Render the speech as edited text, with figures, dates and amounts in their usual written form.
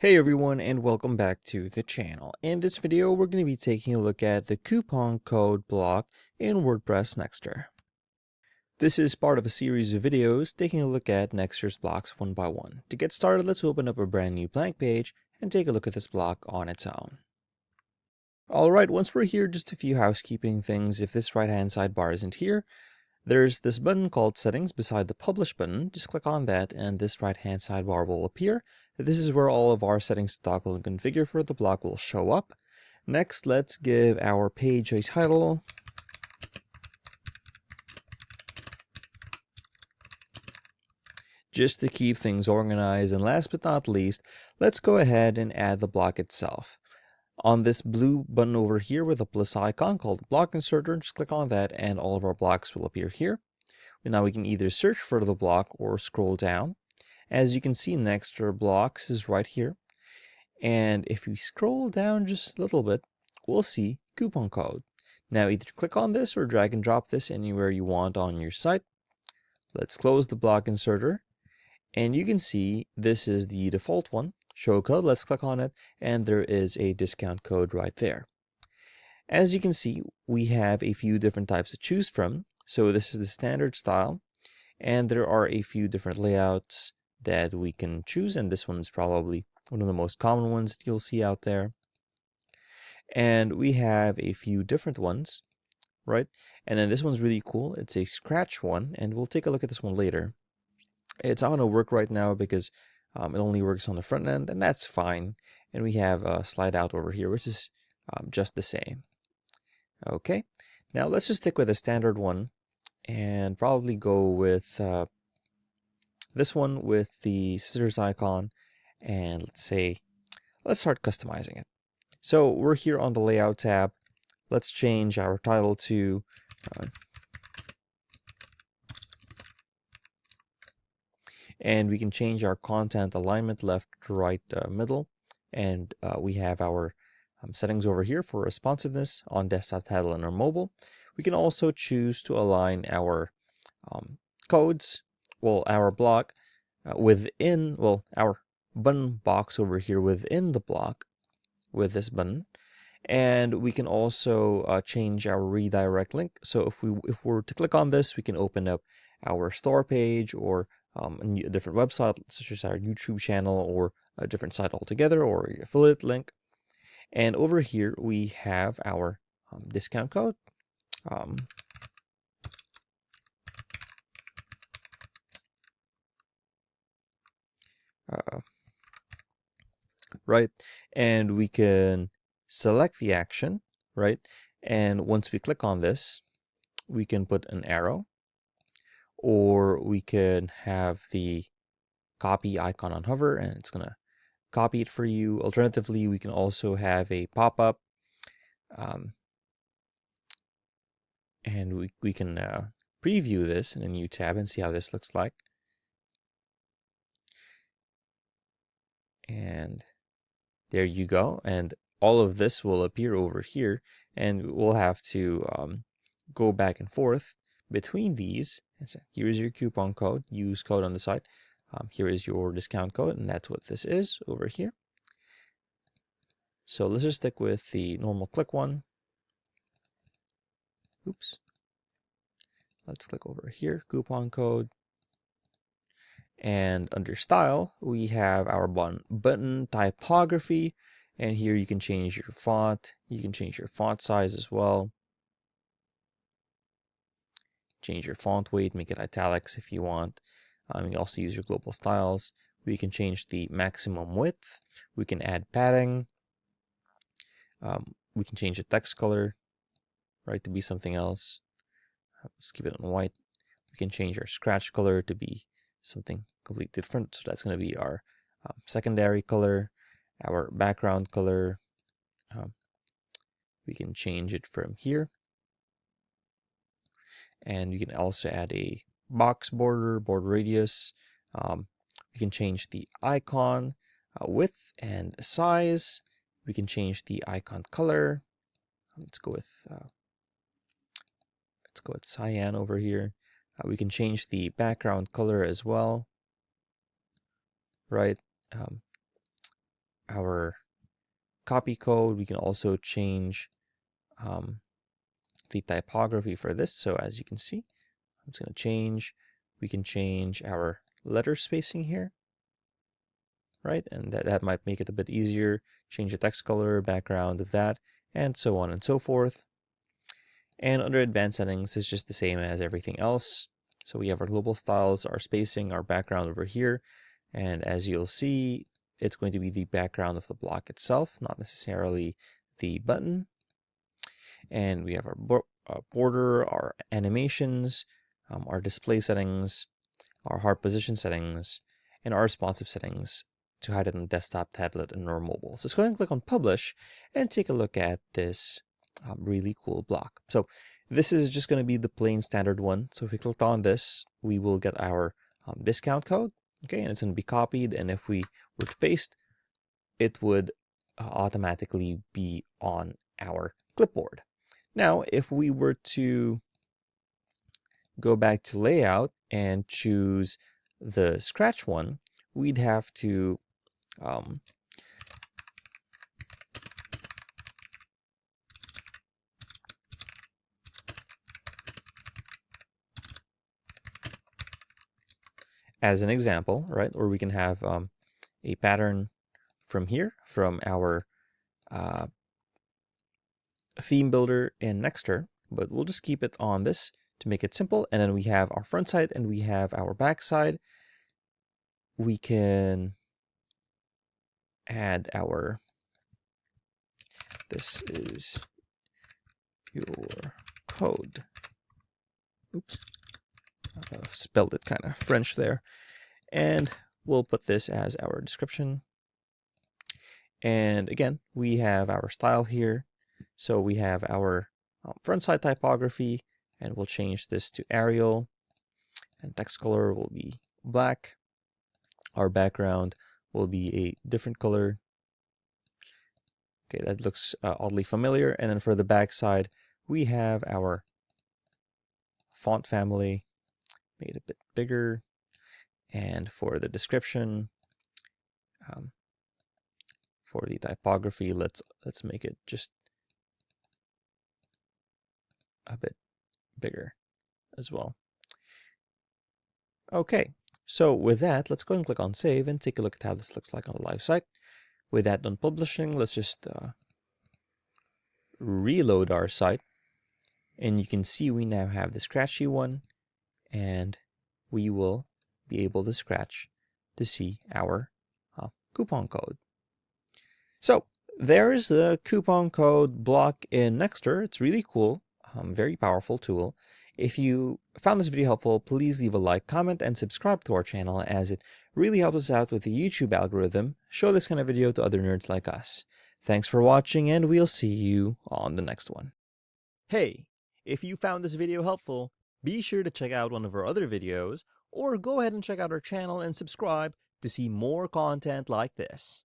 Hey everyone, and welcome back to the channel. In this video, we're going to be taking a look at the coupon code block in WordPress Nextr. This is part of a series of videos taking a look at Nextr's blocks one by one. To get started, let's open up a brand new blank page and take a look at this block on its own. Alright, once we're here, just a few housekeeping things. If this right-hand sidebar isn't here, there's this button called Settings beside the Publish button. Just click on that and this right-hand sidebar will appear. This is where all of our settings to toggle and configure for the block will show up. Next, let's give our page a title. Just to keep things organized. And last but not least, let's go ahead and add the block itself. On this blue button over here with a plus icon called Block Inserter, just click on that and all of our blocks will appear here. Now we can either search for the block or scroll down. As you can see, Nextr blocks is right here. And if we scroll down just a little bit, we'll see coupon code. Now either click on this or drag and drop this anywhere you want on your site. Let's close the block inserter. And you can see this is the default one. Show code, let's click on it, and there is a discount code right there. As you can see, we have a few different types to choose from. So this is the standard style, and there are a few different layouts that we can choose, and this one is probably one of the most common ones that you'll see out there. And we have a few different ones, right? And then this one's really cool. It's a scratch one, and we'll take a look at this one later. It's not going to work right now because it only works on the front end, and that's fine. And we have a slide out over here, which is just the same. Okay, now let's just stick with a standard one and probably go with this one with the scissors icon. And let's start customizing it. So we're here on the layout tab. Let's change our title to and we can change our content alignment left to right, middle, and we have our settings over here for responsiveness on desktop, title, and our mobile. We can also choose to align our codes, our block within, our button box over here within the block with this button. And we can also change our redirect link. So if we were to click on this, we can open up our store page or a different website, such as our YouTube channel or a different site altogether, or affiliate link. And over here we have our discount code. Right, and we can select the action, right? And once we click on this, we can put an arrow, or we can have the copy icon on hover and it's gonna copy it for you. Alternatively, we can also have a pop-up, and we can preview this in a new tab and see how this looks like. And there you go. And all of this will appear over here, and we'll have to go back and forth between these. So here's your coupon code, use code on the site. Here is your discount code, and that's what this is over here. So let's just stick with the normal click one. Oops. Let's click over here, coupon code. And under style, we have our button typography. And here you can change your font. You can change your font size as well. Change your font weight, make it italics if you want. You can also use your global styles. We can change the maximum width. We can add padding. We can change the text color, right, to be something else. Let's keep it on white. We can change our scratch color to be something completely different. So that's going to be our secondary color, our background color. We can change it from here. And you can also add a box border, border radius. We can change the icon width and size. We can change the icon color. Let's go with cyan over here. We can change the background color as well, right? our copy code. We can also change the typography for this. So as you can see, I'm just going to change. We can change our letter spacing here, right? And that might make it a bit easier. Change the text color, background of that, and so on and so forth. And under advanced settings, it's just the same as everything else. So we have our global styles, our spacing, our background over here. And as you'll see, it's going to be the background of the block itself, not necessarily the button. And we have our border, our animations, our display settings, our hard position settings, and our responsive settings to hide it on desktop, tablet, and or mobile. So let's go ahead and click on Publish and take a look at this really cool block. So this is just going to be the plain standard one. So if we click on this, we will get our discount code. Okay, and it's going to be copied. And if we were to paste, it would automatically be on our clipboard. Now, if we were to go back to layout and choose the scratch one, we'd have to as an example, right, or we can have a pattern from here, from our theme builder in Nexter, but we'll just keep it on this to make it simple. And then we have our front side and we have our back side. We can add our, this is your code. Oops, I've spelled it kind of French there. And we'll put this as our description. And again, we have our style here. So we have our front side typography, and we'll change this to Arial, and text color will be black. Our background will be a different color. Okay, that looks oddly familiar. And then for the back side, we have our font family made a bit bigger. And for the description, for the typography, let's make it just a bit bigger as well. Okay, so with that, let's go and click on Save and take a look at how this looks like on the live site. With that done publishing, let's just reload our site. And you can see we now have the scratchy one, and we will be able to scratch to see our coupon code. So there's the coupon code block in Nexter. It's really cool, very powerful tool. If you found this video helpful, please leave a like, comment, and subscribe to our channel, as it really helps us out with the YouTube algorithm. Show this kind of video to other nerds like us. Thanks for watching, and we'll see you on the next one. Hey, if you found this video helpful, be sure to check out one of our other videos, or go ahead and check out our channel and subscribe to see more content like this.